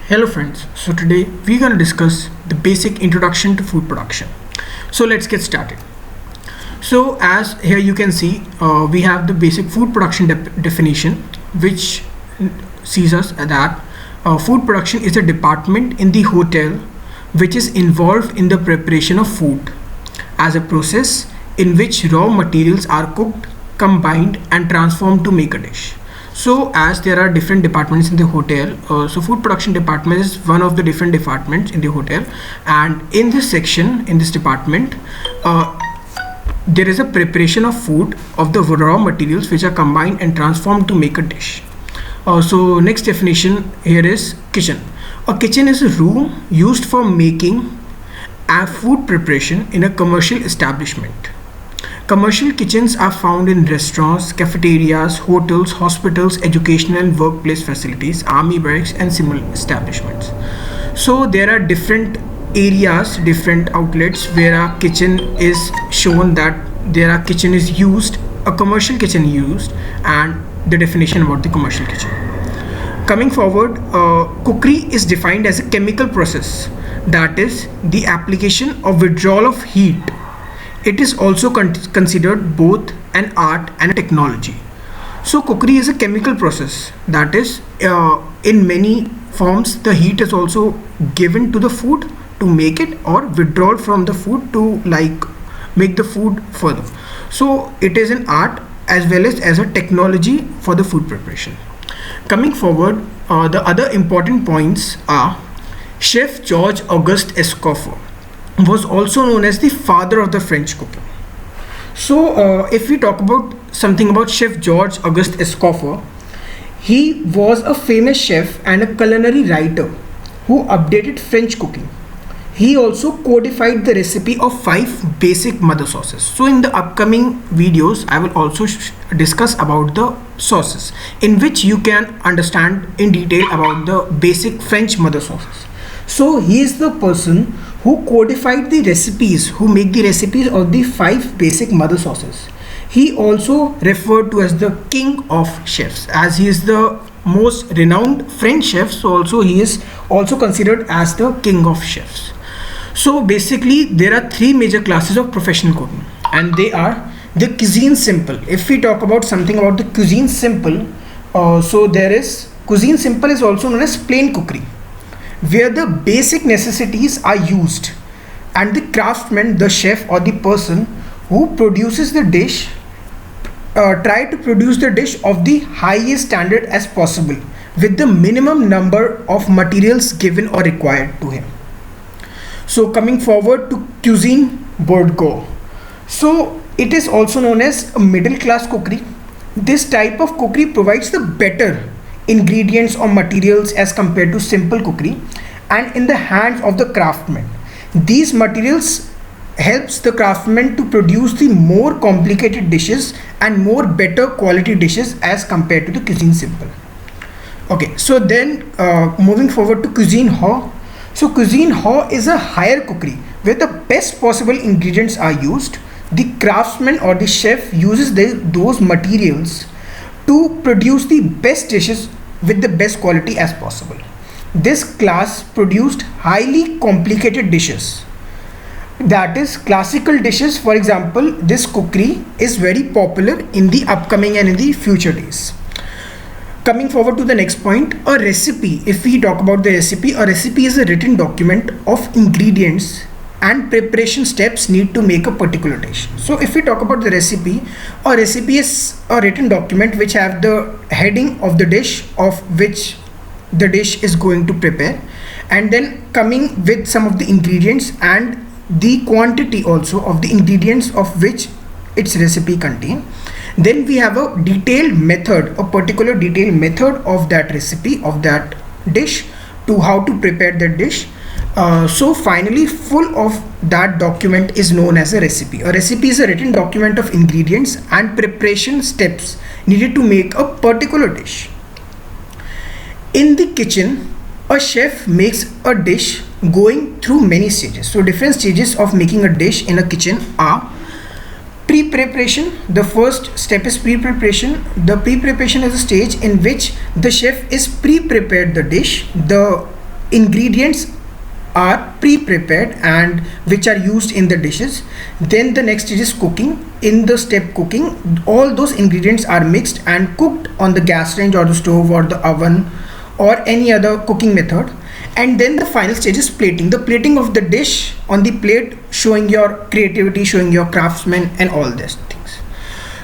Hello friends, so today we're going to discuss the basic introduction to food production. So let's get started. So as here you can see, we have the basic food production definition, which sees us that food production is a department in the hotel which is involved in the preparation of food as a process in which raw materials are cooked, combined and transformed to make a dish. So as there are different departments in the hotel, so food production department is one of the different departments in the hotel, and in this section, in this department, there is a preparation of food of the raw materials which are combined and transformed to make a dish. So next definition here is kitchen. A kitchen is a room used for making a food preparation in a commercial establishment. Commercial kitchens are found in restaurants, cafeterias, hotels, hospitals, educational and workplace facilities, army barracks and similar establishments. So there are different areas, different outlets where a kitchen is shown that there are kitchen is used, a commercial kitchen used, and the definition about the commercial kitchen. Coming forward, cookery is defined as a chemical process, that is the application of withdrawal of heat. It is also considered both an art and a technology. So cookery is a chemical process, that is in many forms the heat is also given to the food to make it, or withdrawal from the food to make the food further. So it is an art as well as a technology for the food preparation. Coming forward, the other important points are Chef George Auguste Escoffier was also known as the father of the French cooking. So if we talk about something about Chef George Auguste Escoffier, he was a famous chef and a culinary writer who updated French cooking. He also codified the recipe of 5 basic mother sauces. So in the upcoming videos, I will also discuss about the sauces in which you can understand in detail about the basic French mother sauces. So he is the person who codified the recipes, who make the recipes of the 5 basic mother sauces. He also referred to as the king of chefs, as he is the most renowned French chef. So also he is also considered as the king of chefs. So basically there are 3 major classes of professional cooking, and they are the cuisine simple. If we talk about something about the cuisine simple, so there is cuisine simple is also known as plain cookery, where the basic necessities are used and the craftsman, the chef or the person who produces the dish try to produce the dish of the highest standard as possible with the minimum number of materials given or required to him. So coming forward to cuisine bourgeois, so it is also known as a middle class cookery. This type of cookery provides the better ingredients or materials as compared to simple cookery, and in the hands of the craftsman, these materials helps the craftsman to produce the more complicated dishes and more better quality dishes as compared to the cuisine simple. Okay, so then moving forward to cuisine haute. So cuisine haute is a higher cookery where the best possible ingredients are used. The craftsman or the chef uses those materials to produce the best dishes with the best quality as possible. This class produced highly complicated dishes, that is classical dishes. For example, this cookery is very popular in the upcoming and in the future days. Coming forward to the next point, a recipe. If we talk about the recipe, a recipe is a written document of ingredients and preparation steps need to make a particular dish. So if we talk about the recipe, a recipe is a written document which have the heading of the dish of which the dish is going to prepare, and then coming with some of the ingredients and the quantity also of the ingredients of which its recipe contain. Then we have a detailed method, a particular detailed method of that recipe of that dish to how to prepare that dish. So finally, full of that document is known as a recipe. A recipe is a written document of ingredients and preparation steps needed to make a particular dish. In the kitchen, a chef makes a dish going through many stages. So different stages of making a dish in a kitchen are pre-preparation. The first step is pre-preparation. The pre-preparation is a stage in which the chef is pre-prepared the dish. The ingredients are pre-prepared and which are used in the dishes. Then the next stage is cooking. In the step cooking, all those ingredients are mixed and cooked on the gas range or the stove or the oven or any other cooking method. And then the final stage is plating. The plating of the dish on the plate, showing your creativity, showing your craftsman and all these things.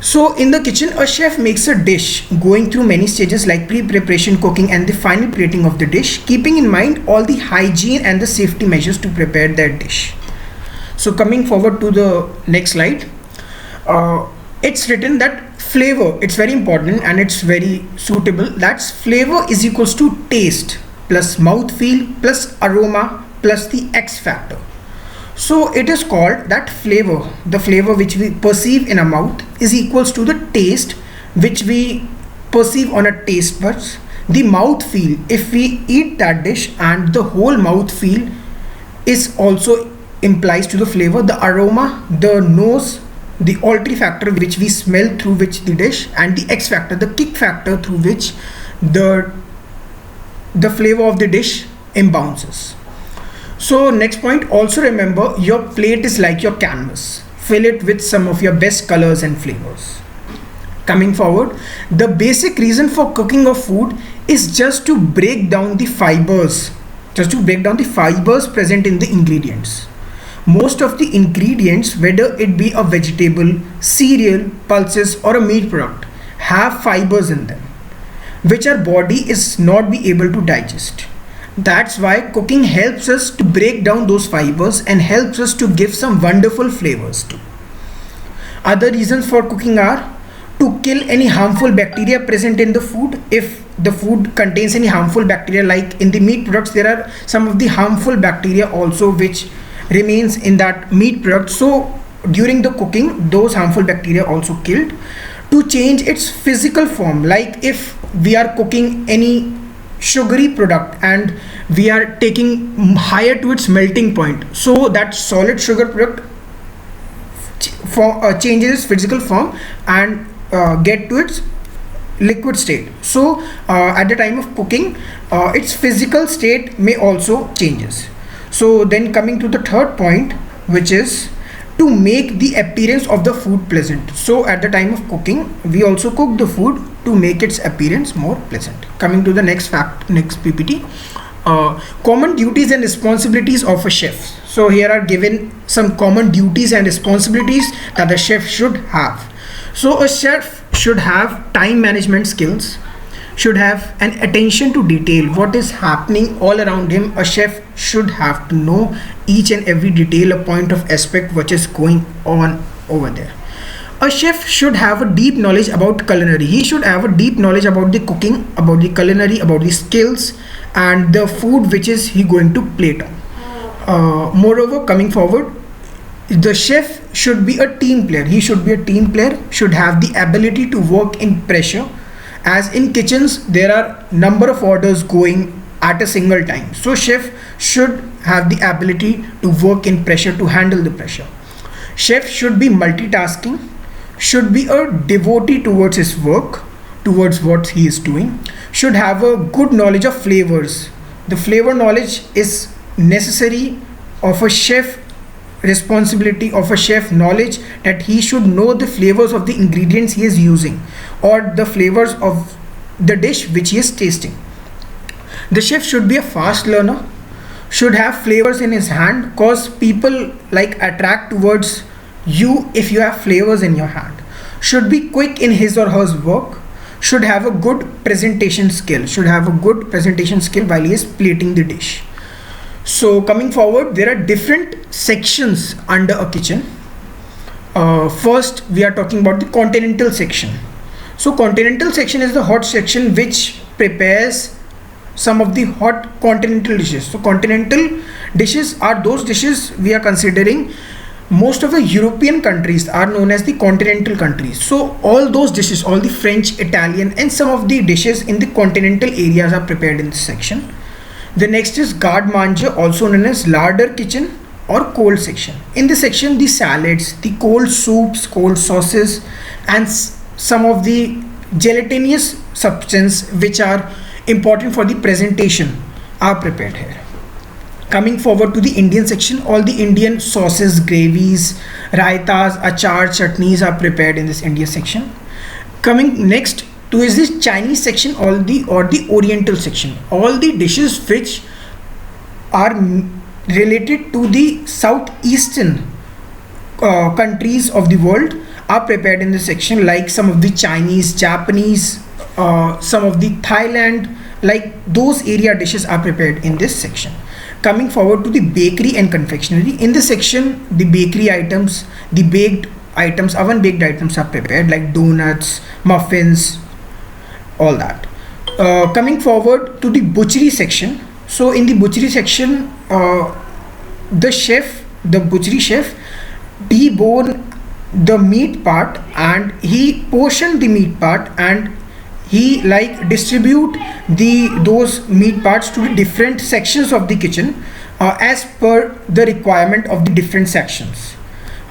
So in the kitchen, a chef makes a dish going through many stages like pre-preparation, cooking and the final plating of the dish, keeping in mind all the hygiene and the safety measures to prepare that dish. So coming forward to the next slide, it's written that flavor, it's very important and it's very suitable. That's flavor is equals to taste plus mouthfeel plus aroma plus the X factor. So it is called that flavor, the flavor which we perceive in our mouth is equals to the taste which we perceive on a taste buds. The mouth feel, if we eat that dish and the whole mouth feel is also implies to the flavor. The aroma, the nose, the olfactory factor which we smell through which the dish, and the X factor, the kick factor through which the flavor of the dish imbounces. So next point, also remember your plate is like your canvas. Fill it with some of your best colors and flavors. Coming forward, the basic reason for cooking of food is just to break down the fibers, present in the ingredients. Most of the ingredients, whether it be a vegetable, cereal, pulses or a meat product, have fibers in them, which our body is not be able to digest. That's why cooking helps us to break down those fibers and helps us to give some wonderful flavors too. Other reasons for cooking are to kill any harmful bacteria present in the food. If the food contains any harmful bacteria, like in the meat products, there are some of the harmful bacteria also which remains in that meat product. So during the cooking, those harmful bacteria also killed. To change its physical form, like if we are cooking any sugary product and we are taking higher to its melting point, so that solid sugar product changes its physical form and get to its liquid state. So at the time of cooking, its physical state may also changes. So then coming to the third point, which is to make the appearance of the food pleasant. So at the time of cooking, we also cook the food to make its appearance more pleasant. Coming to the next PPT, common duties and responsibilities of a chef. So here are given some common duties and responsibilities that a chef should have. So a chef should have time management skills, should have an attention to detail, what is happening all around him. A chef should have to know each and every detail, a point of aspect which is going on over there. A chef should have a deep knowledge about culinary. He should have a deep knowledge about the cooking, about the culinary, about the skills and the food which is he going to plate on. Moreover, coming forward, the chef should be a team player. He should be a team player, should have the ability to work in pressure, as in kitchens there are number of orders going at a single time. So chef should have the ability to work in pressure, to handle the pressure. Chef should be multitasking, should be a devotee towards his work, towards what he is doing, should have a good knowledge of flavors. The flavor knowledge is necessary of a chef, responsibility of a chef, knowledge that he should know the flavors of the ingredients he is using or the flavors of the dish which he is tasting. The chef should be a fast learner, should have flavors in his hand, cause people like attract towards you if you have flavors in your hand. Should be quick in his or her work, should have a good presentation skill, while he is plating the dish. So coming forward, there are different sections under a kitchen. First we are talking about the continental section. So continental section is the hot section which prepares some of the hot continental dishes. So continental dishes are those dishes we are considering. Most of the European countries are known as the continental countries. So all those dishes, all the French, Italian and some of the dishes in the continental areas are prepared in this section. The next is garde manger, also known as larder kitchen or cold section. In this section, the salads, the cold soups, cold sauces and some of the gelatinous substance which are important for the presentation are prepared here. Coming forward to the Indian section, all the Indian sauces, gravies, raitas, achar, chutneys are prepared in this India section. Coming next to is this Chinese section, or the Oriental section. All the dishes which are related to the southeastern countries of the world are prepared in this section, like some of the Chinese, Japanese, some of the Thailand, like those area dishes are prepared in this section. Coming forward to the bakery and confectionery, in this section the bakery items, the baked items, oven baked items are prepared, like donuts, muffins, all that. Coming forward to the butchery section, so in the butchery section, the butchery chef debone the meat part and he portion the meat part, and he like distribute those meat parts to the different sections of the kitchen as per the requirement of the different sections.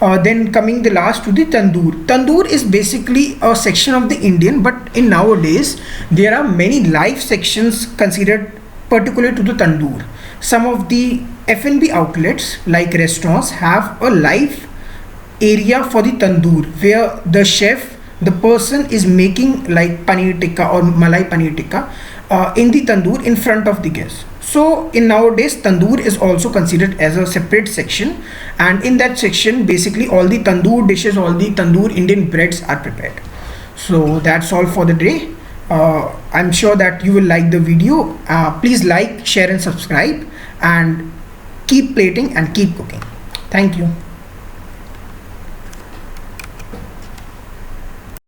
Then coming the last to the tandoor. Tandoor is basically a section of the Indian, but in nowadays there are many live sections considered particular to the tandoor. Some of the F&B outlets like restaurants have a live area for the tandoor, where the chef, the person is making like paneer tikka or malai paneer tikka in the tandoor in front of the guests. So in nowadays tandoor is also considered as a separate section, and in that section basically all the tandoor dishes, all the tandoor Indian breads are prepared. So that's all for the day. I'm sure that you will like the video. Please like, share and subscribe, and keep plating and keep cooking. Thank you.